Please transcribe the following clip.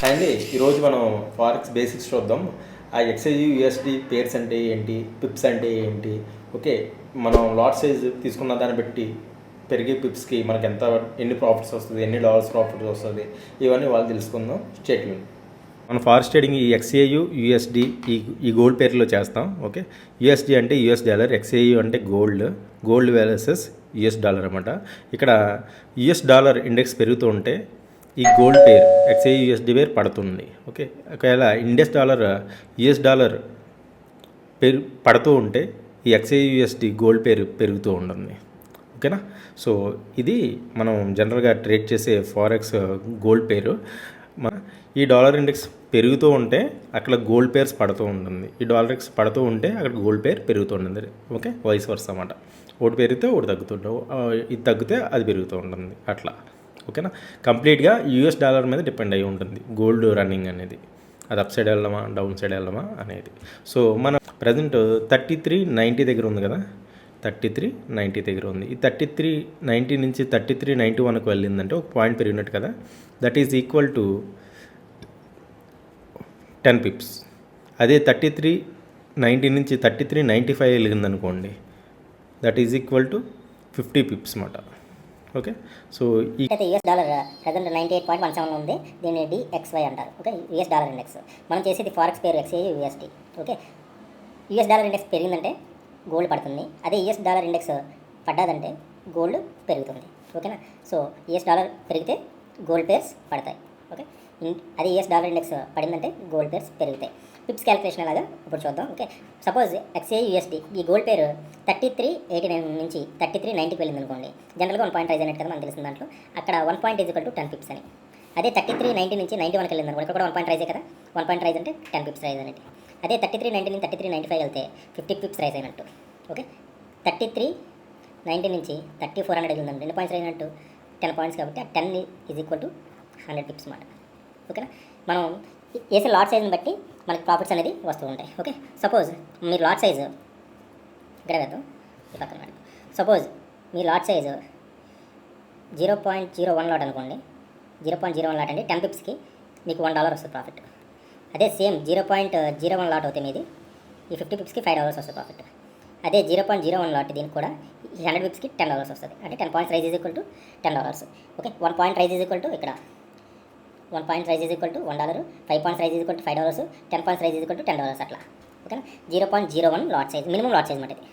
అండి ఈరోజు మనం ఫారెక్స్ బేసిక్స్ చూద్దాం. ఆ ఎక్స్ఐజి యూఎస్డి పేర్స్ అంటే ఏంటి, పిప్స్ అంటే ఏంటి, ఓకే, మనం లాట్ సైజ్ తీసుకున్న దాన్ని బట్టి పెరిగే పిప్స్కి మనకి ఎన్ని ప్రాఫిట్స్ వస్తుంది, ఎన్ని డాలర్స్ ప్రాఫిట్ వస్తుంది, ఇవన్నీ వాళ్ళు తెలుసుకుందాం. స్టేట్ యూన్ మన ఫారెక్స్ ట్రేడింగ్ ఈ ఎక్స్ఏయు యూఎస్డి ఈ గోల్డ్ పేర్లో చేస్తాం. ఓకే, యూఎస్డి అంటే యూఎస్ డాలర్, ఎక్స్ఏయు అంటే గోల్డ్ వర్సెస్ యూఎస్ డాలర్ అనమాట. ఇక్కడ యూఎస్ డాలర్ ఇండెక్స్ పెరుగుతూ ఉంటే ఈ గోల్డ్ పేర్ ఎక్స్ఐయుఎస్డి పేర్ పడుతుంది. ఓకే, ఒకవేళ యుఎస్ డాలర్ పడుతూ ఉంటే ఈ ఎక్స్ఐయుఎస్డి గోల్డ్ పేరు పెరుగుతూ ఉంటుంది. ఓకేనా, సో ఇది మనం జనరల్గా ట్రేడ్ చేసే ఫారెక్స్ గోల్డ్ పేరు. ఈ డాలర్ ఇండెక్స్ పెరుగుతూ ఉంటే అక్కడ గోల్డ్ పేర్స్ పడుతూ ఉంటుంది, ఈ డాలర్ ఇండెక్స్ పడుతూ ఉంటే అక్కడ గోల్డ్ పేర్ పెరుగుతూ ఉంటుంది. ఓకే, వైస్ వర్స అన్నమాట. ఒకటి పెరిగితే ఒకటి తగ్గుతుంటావు, ఇది తగ్గితే అది పెరుగుతూ ఉంటుంది అట్లా. ఓకేనా, కంప్లీట్గా యూఎస్ డాలర్ మీద డిపెండ్ అయి ఉంటుంది గోల్డ్ రన్నింగ్ అనేది. అది అప్ సైడ్ వెళ్ళమా డౌన్ సైడ్ వెళ్ళమా అనేది. సో మనం ప్రజెంట్ 3390 దగ్గర ఉంది కదా, 3390 దగ్గర ఉంది. ఈ 3390 నుంచి 3391కు వెళ్ళిందంటే ఒక పాయింట్ పెరిగినట్టు కదా, that is equal to 10 pips. అదే 3390 నుంచి 3395 వెళ్ళిందనుకోండి, that is equal to 50 pips అన్నమాట. ఓకే, సో అయితే యూఎస్ డాలర్ ప్రజెంట్ 98.17 ఉంది. దీన్ని డిఎక్స్వై అంటారు. Okay, US dollar index. మనం చేసేది ఫారెక్స్ పేరు XA USD. Okay, US dollar index పెరిగిందంటే గోల్డ్ పడుతుంది, అదే యూఎస్ డాలర్ ఇండెక్స్ పడ్డదంటే గోల్డ్ పెరుగుతుంది. ఓకేనా, సో యూఎస్ డాలర్ పెరిగితే గోల్డ్ పేర్స్ పడతాయి. ఓకే, అదే యూఎస్ డాలర్ ఇండెక్స్ పడిందంటే గోల్డ్ పేర్స్ పెరుగుతాయి. పిప్స్ క్యాలిక్యులేషన్ అలాగా ఇప్పుడు చూద్దాం. ఓకే, సపోజ్ ఎక్స్ఏ యూఎస్డి ఈ గోల్డ్ పేరు 3389 నుంచి 3390కి వెళ్ళింది అనుకోండి. జనరల్గా 1 పాయింట్ రైజ్ అయినట్టు కదా మనకు తెలిసిన దాంట్లో. అక్కడ 1 point is equal to 10 Pips అని. అదే 3390 నుంచి 91కి వెళ్ళింది అనుకోండి, ఇక్కడ కూడా 1 పాయింట్ రైజే కదా. 1 పాయింట్ రైజ్ అంటే 10 పిప్స్ రైజ్ అనేది. అదే 3390 నుంచి 3395 వెళ్తే 50 పిప్స్ రైజ్ అయినట్టు. ఓకే, 3390 నుంచి 3400 వెళ్ళిందండి, 2 పాయింట్స్ రైజ్ అయినట్టు 10 పాయింట్స్ కాబట్టి 10 ఈజ్ ఈక్వల్ టు 100 పిప్స్ అన్నమాట. ఓకేనా, మనం వేసే లాట్ సైజ్ని బట్టి మనకి ప్రాఫిట్స్ అనేది వస్తూ ఉంటాయి. ఓకే, సపోజ్ మీరు లాట్ సైజు ఇక్కడ వేద్దాం, పక్కన పెడదాం. సపోజ్ మీ లాట్ సైజు 0.01 లాట్ అనుకోండి. 0.01 లాట్ అంటే 10 పిప్స్కి మీకు $1 వస్తుంది ప్రాఫిట్. అదే సేమ్ 0.01 లాట్ అవుతే మీది ఈ 50 పిప్స్కి $5 వస్తుంది ప్రాఫిట్. అదే 0.01 లాట్ దీనికి కూడా ఈ 100 పిప్స్కి $10 వస్తుంది. అంటే 10 points rise is equal to $10. Okay, 1 point rise is equal to ఇక్కడ 1 point rise is equal to $1, 5 points rise is equal to $5, 10 points rise is equal to $10 అట్లా. ఓకేనా, 0.01 lot size minimum lot size మాట ఇది.